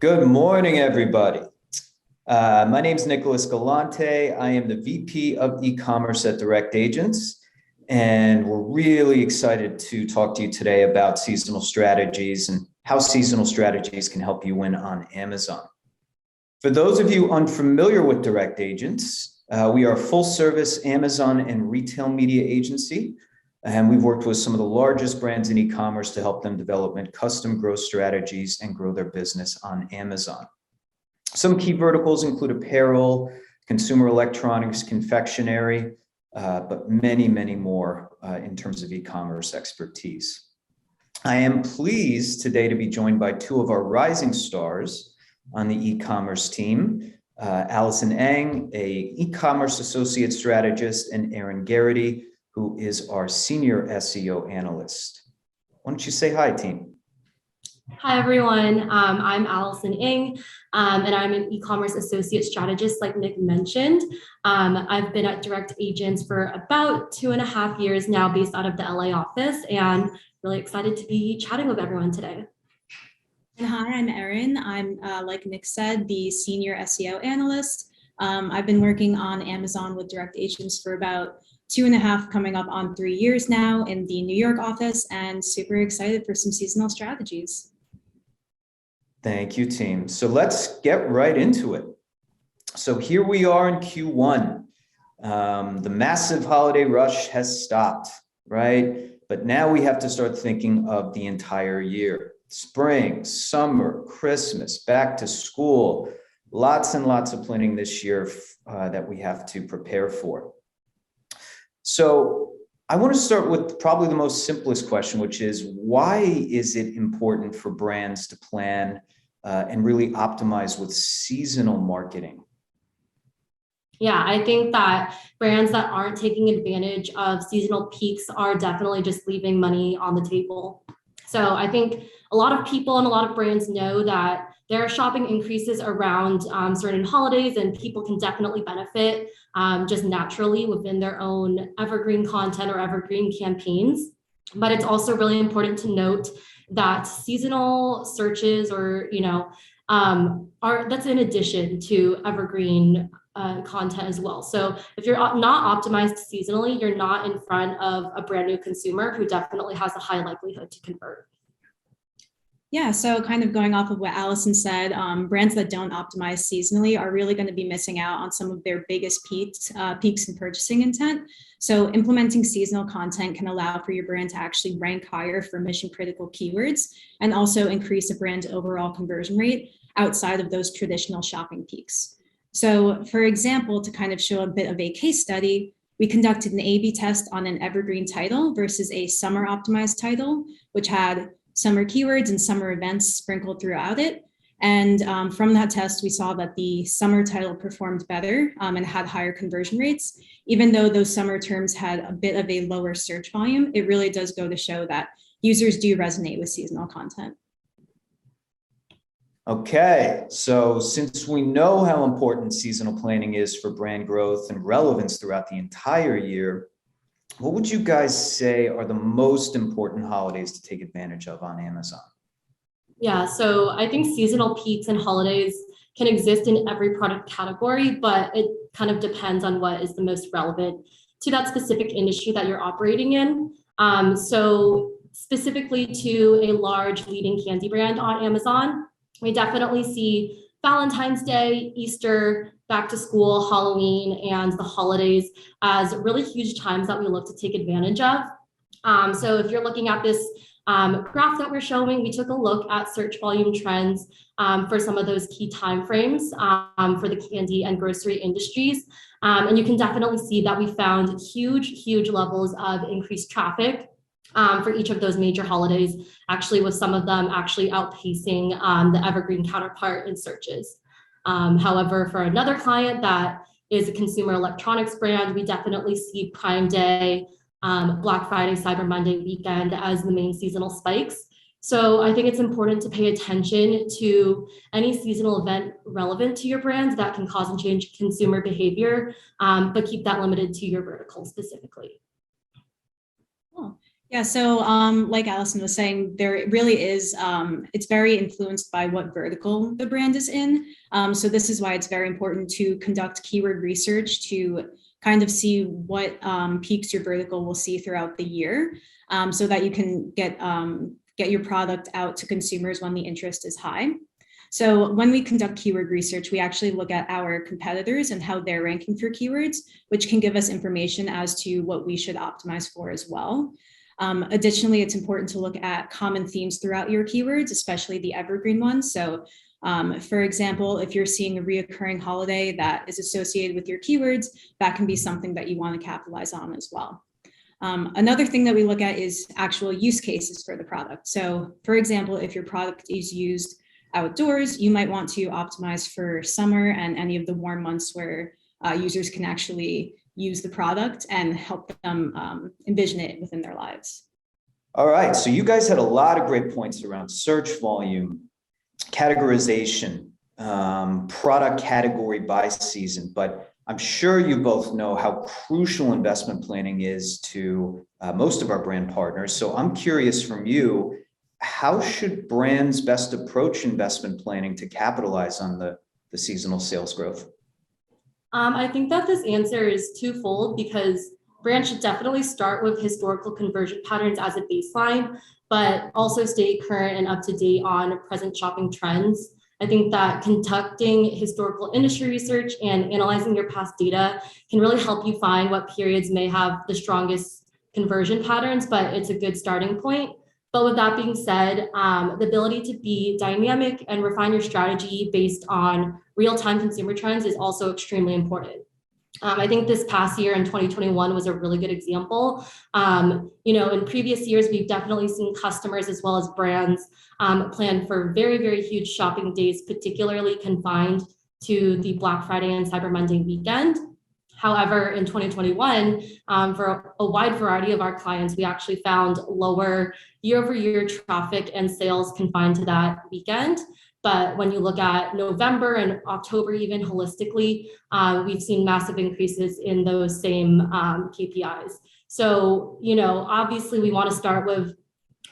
Good morning, everybody. My name is Nicholas Galante. I am the VP of e-commerce at Direct Agents, and we're really excited to talk to you today about seasonal strategies and how seasonal strategies can help you win on Amazon. For those of you unfamiliar with Direct Agents, we are a full-service Amazon and retail media agency, and we've worked with some of the largest brands in e-commerce to help them develop custom growth strategies and grow their business on Amazon. Some key verticals include apparel, consumer electronics, confectionery, but many, many more in terms of e-commerce expertise. I am pleased today to be joined by two of our rising stars on the e-commerce team, Allison Eng, a e-commerce associate strategist, and Erin Garrity, who is our senior SEO analyst. Why don't you say hi, team? Hi, everyone. I'm Allison Eng, and I'm an e-commerce associate strategist, like Nick mentioned. I've been at Direct Agents for about 2.5 years now, based out of the LA office, and really excited to be chatting with everyone today. And hi, I'm Erin. I'm, like Nick said, the senior SEO analyst. I've been working on Amazon with Direct Agents for about 2.5, coming up on 3 years now in the New York office, and super excited for some seasonal strategies. Thank you, team. So let's get right into it. So here we are in Q1. The massive holiday rush has stopped, right? But now we have to start thinking of the entire year. Spring, summer, Christmas, back to school, lots and lots of planning this year that we have to prepare for. So I want to start with probably the most simplest question, which is, why is it important for brands to plan and really optimize with seasonal marketing? Yeah, I think that brands that aren't taking advantage of seasonal peaks are definitely just leaving money on the table. So I think a lot of people and a lot of brands know that there are shopping increases around certain holidays, and people can definitely benefit just naturally within their own evergreen content or evergreen campaigns. But it's also really important to note that seasonal searches that's in addition to evergreen content as well. So if you're not optimized seasonally, you're not in front of a brand new consumer who definitely has a high likelihood to convert. Yeah, so kind of going off of what Allison said, brands that don't optimize seasonally are really going to be missing out on some of their biggest peaks in purchasing intent. So implementing seasonal content can allow for your brand to actually rank higher for mission critical keywords and also increase a brand's overall conversion rate outside of those traditional shopping peaks. So for example, to kind of show a bit of a case study, we conducted an A/B test on an evergreen title versus a summer optimized title, which had summer keywords and summer events sprinkled throughout it. And from that test, we saw that the summer title performed better and had higher conversion rates. Even though those summer terms had a bit of a lower search volume, it really does go to show that users do resonate with seasonal content. Okay, so since we know how important seasonal planning is for brand growth and relevance throughout the entire year, what would you guys say are the most important holidays to take advantage of on Amazon? Yeah, so I think seasonal peaks and holidays can exist in every product category, but it kind of depends on what is the most relevant to that specific industry that you're operating in. So specifically to a large leading candy brand on Amazon, we definitely see Valentine's Day, Easter, back to school, Halloween, and the holidays as really huge times that we look to take advantage of. So if you're looking at this graph that we're showing, we took a look at search volume trends for some of those key timeframes for the candy and grocery industries. And you can definitely see that we found huge levels of increased traffic for each of those major holidays, actually with some of them actually outpacing the evergreen counterpart in searches. However, for another client that is a consumer electronics brand, we definitely see Prime Day, Black Friday, Cyber Monday weekend as the main seasonal spikes. So I think it's important to pay attention to any seasonal event relevant to your brand that can cause and change consumer behavior, but keep that limited to your vertical specifically. Cool. Yeah, so like Allison was saying, there really is, it's very influenced by what vertical the brand is in. So this is why it's very important to conduct keyword research to kind of see what peaks your vertical will see throughout the year, so that you can get your product out to consumers when the interest is high. So when we conduct keyword research, we actually look at our competitors and how they're ranking for keywords, which can give us information as to what we should optimize for as well. Additionally, it's important to look at common themes throughout your keywords, especially the evergreen ones. So for example, if you're seeing a reoccurring holiday that is associated with your keywords, that can be something that you want to capitalize on as well. Another thing that we look at is actual use cases for the product. So for example, if your product is used outdoors, you might want to optimize for summer and any of the warm months where users can actually use the product and help them envision it within their lives. All right, so you guys had a lot of great points around search volume, categorization, product category by season, but I'm sure you both know how crucial investment planning is to most of our brand partners. So I'm curious from you, how should brands best approach investment planning to capitalize on the seasonal sales growth? I think that this answer is twofold because brands should definitely start with historical conversion patterns as a baseline, but also stay current and up to date on present shopping trends. I think that conducting historical industry research and analyzing your past data can really help you find what periods may have the strongest conversion patterns, but it's a good starting point. But with that being said, the ability to be dynamic and refine your strategy based on real-time consumer trends is also extremely important. I think this past year in 2021 was a really good example. In previous years, we've definitely seen customers as well as brands plan for very, very huge shopping days, particularly confined to the Black Friday and Cyber Monday weekend. However, in 2021, for a wide variety of our clients, we actually found lower year-over-year traffic and sales confined to that weekend. But when you look at November and October, even holistically, we've seen massive increases in those same KPIs. So, obviously we want to start with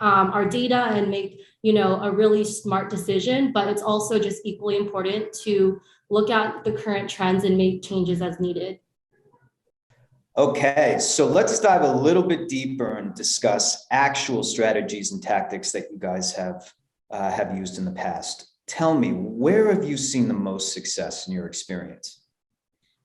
our data and make, a really smart decision, but it's also just equally important to look at the current trends and make changes as needed. Okay, so let's dive a little bit deeper and discuss actual strategies and tactics that you guys have used in the past. Tell me, where have you seen the most success in your experience?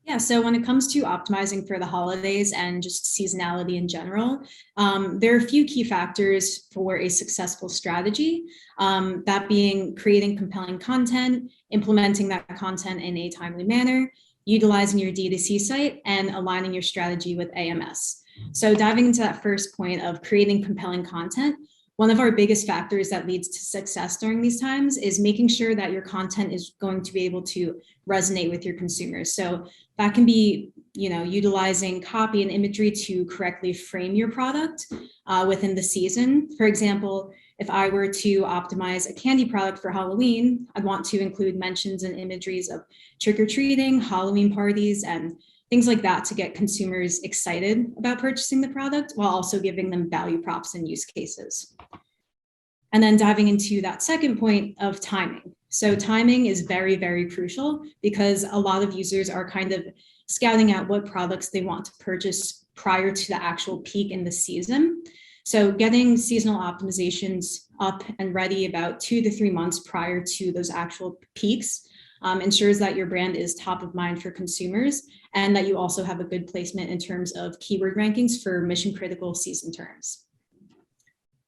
Yeah, so when it comes to optimizing for the holidays and just seasonality in general, there are a few key factors for a successful strategy, that being creating compelling content, implementing that content in a timely manner, utilizing your D2C site, and aligning your strategy with AMS. So diving into that first point of creating compelling content, one of our biggest factors that leads to success during these times is making sure that your content is going to be able to resonate with your consumers. So that can be, utilizing copy and imagery to correctly frame your product within the season. For example, if I were to optimize a candy product for Halloween, I'd want to include mentions and imageries of trick-or-treating, Halloween parties, and things like that to get consumers excited about purchasing the product while also giving them value props and use cases. And then diving into that second point of timing. So timing is very, very crucial because a lot of users are kind of scouting out what products they want to purchase prior to the actual peak in the season. So getting seasonal optimizations up and ready about 2 to 3 months prior to those actual peaks ensures that your brand is top of mind for consumers and that you also have a good placement in terms of keyword rankings for mission critical season terms.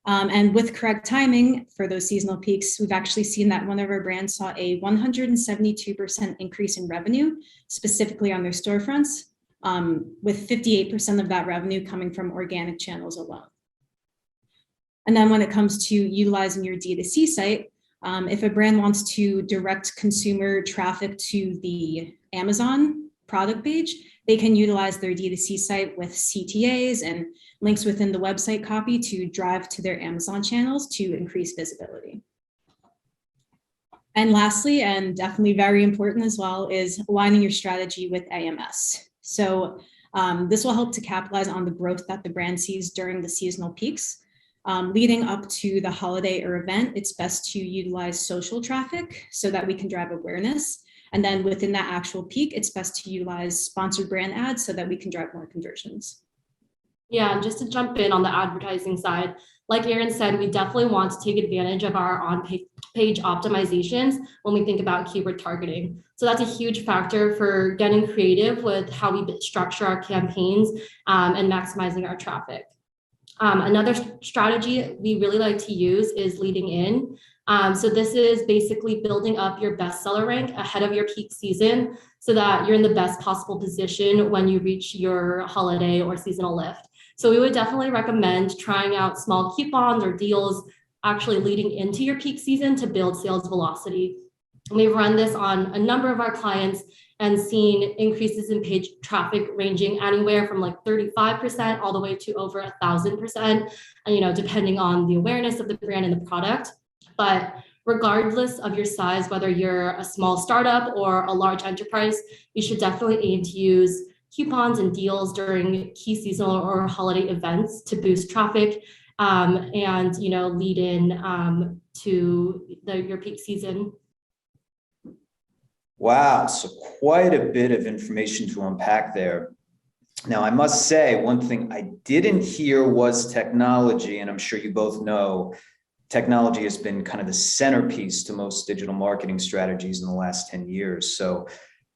And with correct timing for those seasonal peaks, we've actually seen that one of our brands saw a 172% increase in revenue, specifically on their storefronts, with 58% of that revenue coming from organic channels alone. And then when it comes to utilizing your D2C site, if a brand wants to direct consumer traffic to the Amazon product page, they can utilize their D2C site with CTAs and links within the website copy to drive to their Amazon channels to increase visibility. And lastly, and definitely very important as well, is aligning your strategy with AMS. So This will help to capitalize on the growth that the brand sees during the seasonal peaks. Leading up to the holiday or event, it's best to utilize social traffic so that we can drive awareness. And then within that actual peak, it's best to utilize sponsored brand ads so that we can drive more conversions. Yeah, and just to jump in on the advertising side, like Erin said, we definitely want to take advantage of our on-page optimizations when we think about keyword targeting. So that's a huge factor for getting creative with how we structure our campaigns and maximizing our traffic. Another strategy we really like to use is leading in. So this is basically building up your bestseller rank ahead of your peak season so that you're in the best possible position when you reach your holiday or seasonal lift. So we would definitely recommend trying out small coupons or deals actually leading into your peak season to build sales velocity. We've run this on a number of our clients and seen increases in page traffic ranging anywhere from like 35% all the way to over 1,000%, depending on the awareness of the brand and the product. But regardless of your size, whether you're a small startup or a large enterprise, you should definitely aim to use coupons and deals during key seasonal or holiday events to boost traffic and lead in to your peak season. Wow, so quite a bit of information to unpack there. Now, I must say, one thing I didn't hear was technology, and I'm sure you both know, technology has been kind of the centerpiece to most digital marketing strategies in the last 10 years. So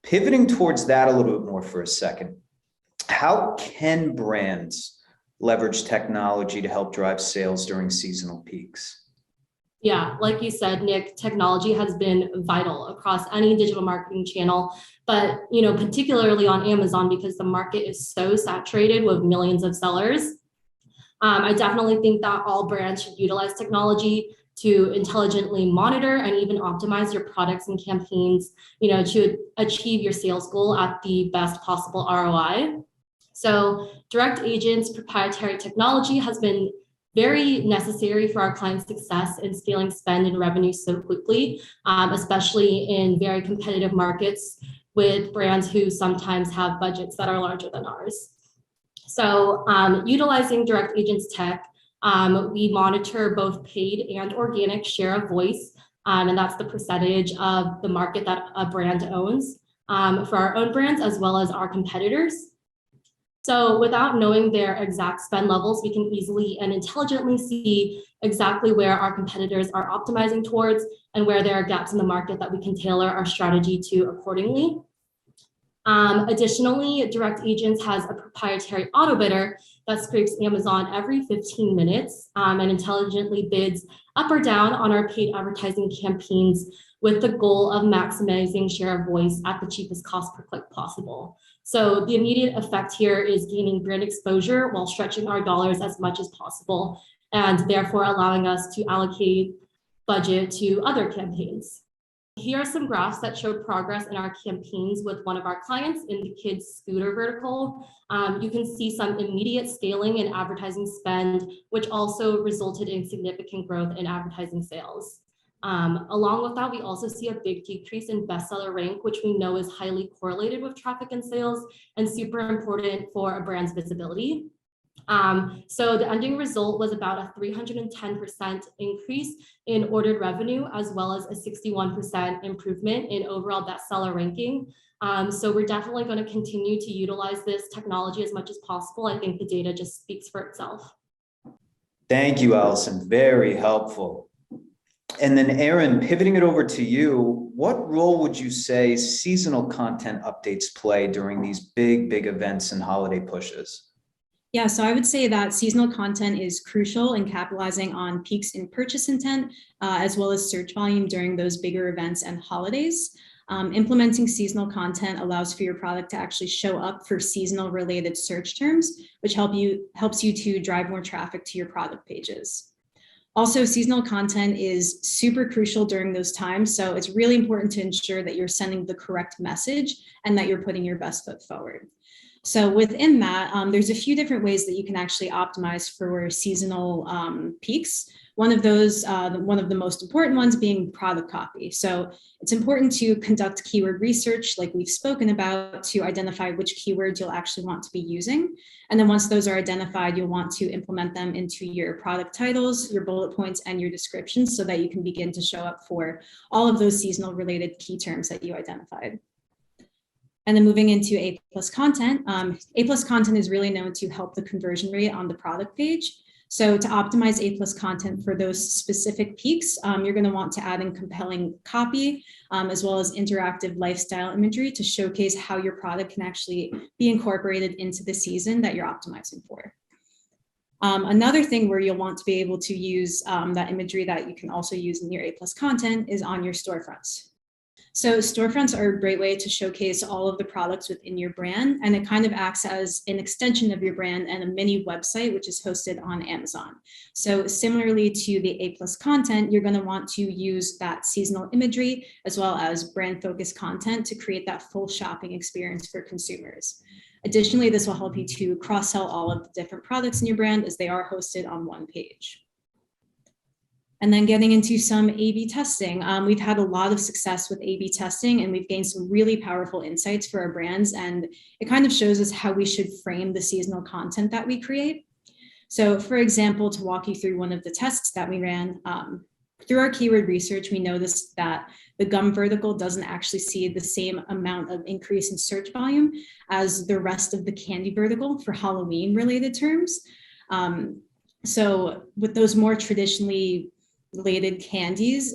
pivoting towards that a little bit more for a second, how can brands leverage technology to help drive sales during seasonal peaks? Yeah, like you said, Nick, technology has been vital across any digital marketing channel, but particularly on Amazon because the market is so saturated with millions of sellers. I definitely think that all brands should utilize technology to intelligently monitor and even optimize your products and campaigns, to achieve your sales goal at the best possible ROI. So direct agents proprietary technology has been very necessary for our clients' success in scaling spend and revenue so quickly, especially in very competitive markets with brands who sometimes have budgets that are larger than ours. So utilizing direct agents tech, we monitor both paid and organic share of voice, and that's the percentage of the market that a brand owns for our own brands as well as our competitors. So without knowing their exact spend levels, we can easily and intelligently see exactly where our competitors are optimizing towards and where there are gaps in the market that we can tailor our strategy to accordingly. Additionally, Direct Agents has a proprietary auto bidder that scrapes Amazon every 15 minutes and intelligently bids up or down on our paid advertising campaigns with the goal of maximizing share of voice at the cheapest cost per click possible. So the immediate effect here is gaining brand exposure while stretching our dollars as much as possible, and therefore allowing us to allocate budget to other campaigns. Here are some graphs that show progress in our campaigns with one of our clients in the kids scooter vertical. You can see some immediate scaling in advertising spend, which also resulted in significant growth in advertising sales. Along with that, we also see a big decrease in bestseller rank, which we know is highly correlated with traffic and sales and super important for a brand's visibility. So the ending result was about a 310% increase in ordered revenue, as well as a 61% improvement in overall bestseller ranking. So we're definitely going to continue to utilize this technology as much as possible. I think the data just speaks for itself. Thank you, Allison. Very helpful. And then Erin, pivoting it over to you, what role would you say seasonal content updates play during these big events and holiday pushes? Yeah, so I would say that seasonal content is crucial in capitalizing on peaks in purchase intent, as well as search volume during those bigger events and holidays. Implementing seasonal content allows for your product to actually show up for seasonal related search terms, which helps you to drive more traffic to your product pages. Also, seasonal content is super crucial during those times, so it's really important to ensure that you're sending the correct message and that you're putting your best foot forward. So within that, there's a few different ways that you can actually optimize for seasonal peaks. One of those, one of the most important ones being product copy. So it's important to conduct keyword research like we've spoken about to identify which keywords you'll actually want to be using. And then once those are identified, you'll want to implement them into your product titles, your bullet points, and your descriptions so that you can begin to show up for all of those seasonal related key terms that you identified. And then moving into A+ content, A+ content is really known to help the conversion rate on the product page. So to optimize A+ content for those specific peaks, you're going to want to add in compelling copy, as well as interactive lifestyle imagery to showcase how your product can actually be incorporated into the season that you're optimizing for. Another thing where you'll want to be able to use that imagery that you can also use in your A+ content is on your storefronts. So storefronts are a great way to showcase all of the products within your brand, and it kind of acts as an extension of your brand and a mini website, which is hosted on Amazon. So similarly to the A+ content, you're going to want to use that seasonal imagery as well as brand focused content to create that full shopping experience for consumers. Additionally, this will help you to cross-sell all of the different products in your brand as they are hosted on one page. And then getting into some A/B testing. We've had a lot of success with A/B testing, and we've gained some really powerful insights for our brands. And it kind of shows us how we should frame the seasonal content that we create. So for example, to walk you through one of the tests that we ran, through our keyword research, we noticed that the gum vertical doesn't actually see the same amount of increase in search volume as the rest of the candy vertical for Halloween related terms. So with those more traditionally related candies,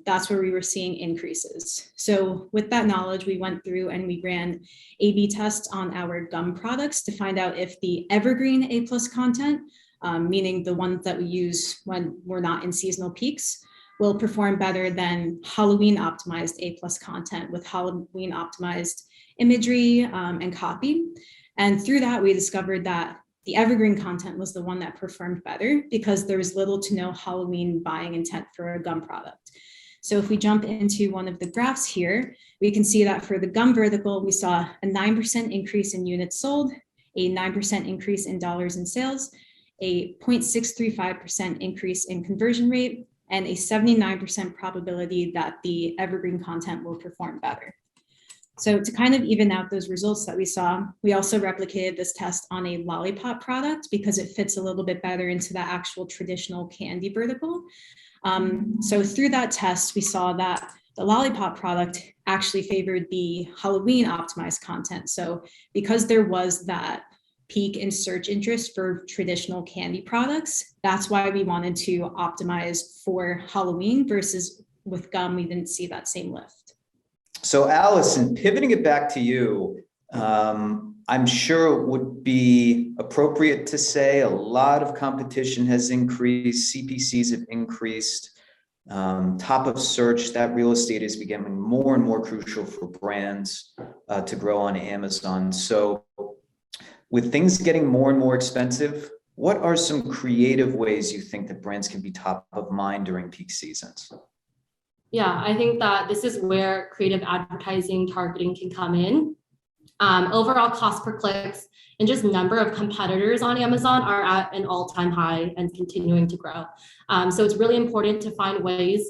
that's where we were seeing increases. So with that knowledge, we went through and we ran A/B tests on our gum products to find out if the evergreen A+ content, meaning the ones that we use when we're not in seasonal peaks, will perform better than Halloween optimized A+ content with Halloween optimized imagery and copy. And through that, we discovered that the evergreen content was the one that performed better because there was little to no Halloween buying intent for a gum product. So if we jump into one of the graphs here, we can see that for the gum vertical, we saw a 9% increase in units sold, a 9% increase in dollars in sales, a 0.635% increase in conversion rate, and a 79% probability that the evergreen content will perform better. So to kind of even out those results that we saw, we also replicated this test on a lollipop product because it fits a little bit better into the actual traditional candy vertical. So through that test, we saw that the lollipop product actually favored the Halloween optimized content. So because there was that peak in search interest for traditional candy products, that's why we wanted to optimize for Halloween versus with gum, we didn't see that same lift. So Allison, pivoting it back to you, I'm sure it would be appropriate to say a lot of competition has increased, CPCs have increased, top of search, that real estate is becoming more and more crucial for brands to grow on Amazon. So with things getting more and more expensive, what are some creative ways you think that brands can be top of mind during peak seasons? Yeah, I think that this is where creative advertising targeting can come in. Overall cost per clicks and just number of competitors on Amazon are at an all-time high and continuing to grow. So it's really important to find ways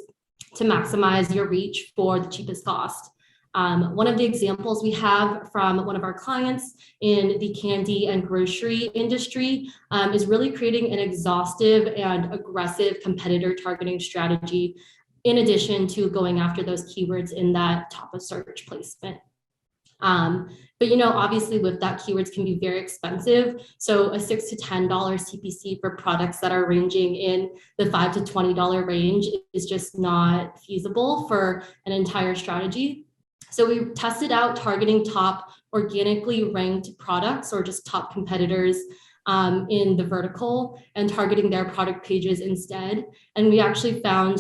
to maximize your reach for the cheapest cost. One of the examples we have from one of our clients in the candy and grocery industry is really creating an exhaustive and aggressive competitor targeting strategy in addition to going after those keywords in that top of search placement. But obviously with that, keywords can be very expensive. So a $6 to $10 CPC for products that are ranging in the $5 to $20 range is just not feasible for an entire strategy. So we tested out targeting top organically ranked products or just top competitors in the vertical and targeting their product pages instead. And we actually found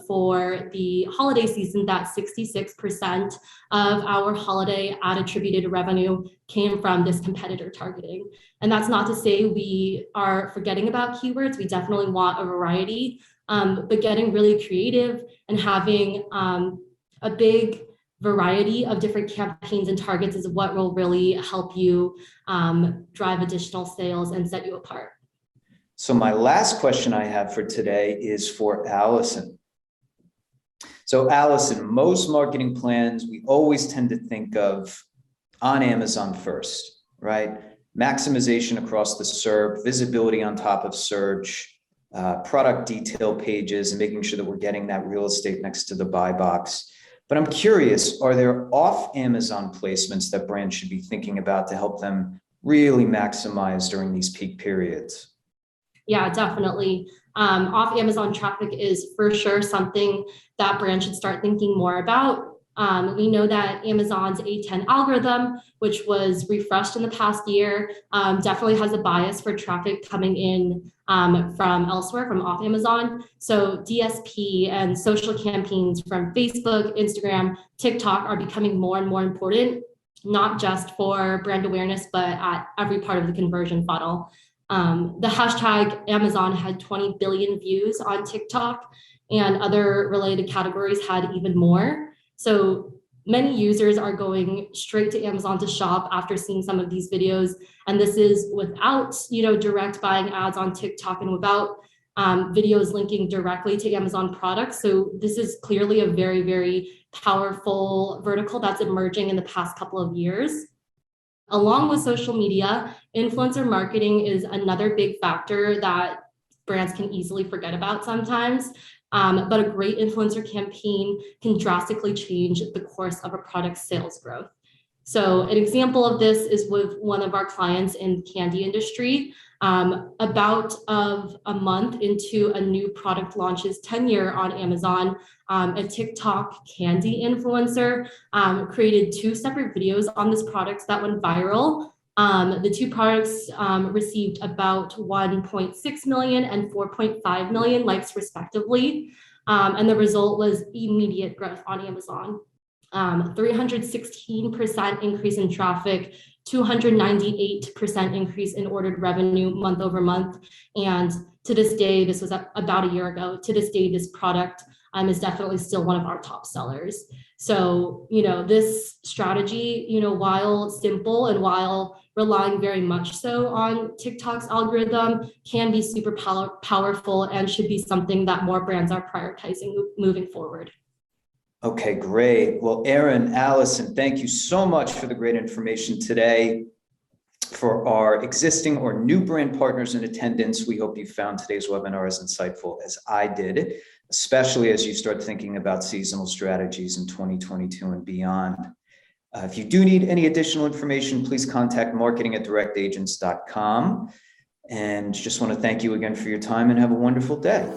for the holiday season that 66% of our holiday ad attributed revenue came from this competitor targeting. And that's not to say we are forgetting about keywords. We definitely want a variety, but getting really creative and having a big variety of different campaigns and targets is what will really help you drive additional sales and set you apart. So my last question I have for today is for Allison. So Allison, most marketing plans, we always tend to think of on Amazon first, right? Maximization across the SERP, visibility on top of search, product detail pages, and making sure that we're getting that real estate next to the buy box. But I'm curious, are there off Amazon placements that brands should be thinking about to help them really maximize during these peak periods? Yeah, definitely. Off Amazon traffic is for sure something that brands should start thinking more about. We know that Amazon's A10 algorithm, which was refreshed in the past year, definitely has a bias for traffic coming in from elsewhere, from off Amazon. So DSP and social campaigns from Facebook, Instagram, TikTok are becoming more and more important, not just for brand awareness, but at every part of the conversion funnel. The hashtag Amazon had 20 billion views on TikTok, and other related categories had even more. So many users are going straight to Amazon to shop after seeing some of these videos. And this is without, direct buying ads on TikTok and without videos linking directly to Amazon products. So this is clearly a very, very powerful vertical that's emerging in the past couple of years. Along with social media, influencer marketing is another big factor that brands can easily forget about sometimes. But a great influencer campaign can drastically change the course of a product's sales growth. So an example of this is with one of our clients in the candy industry. About a month into a new product launch's tenure on Amazon, a TikTok candy influencer created 2 separate videos on this product that went viral. The 2 products received about 1.6 million and 4.5 million likes respectively. And the result was immediate growth on Amazon. 316% increase in traffic, 298% increase in ordered revenue month over month. And to this day, this was about a year ago, to this day, this product is definitely still one of our top sellers. So, this strategy, while simple and while relying very much so on TikTok's algorithm, can be super powerful and should be something that more brands are prioritizing moving forward. Okay, great. Well, Erin, Allison, thank you so much for the great information today. For our existing or new brand partners in attendance, we hope you found today's webinar as insightful as I did, especially as you start thinking about seasonal strategies in 2022 and beyond. If you do need any additional information, please contact marketing@directagents.com. And just want to thank you again for your time and have a wonderful day.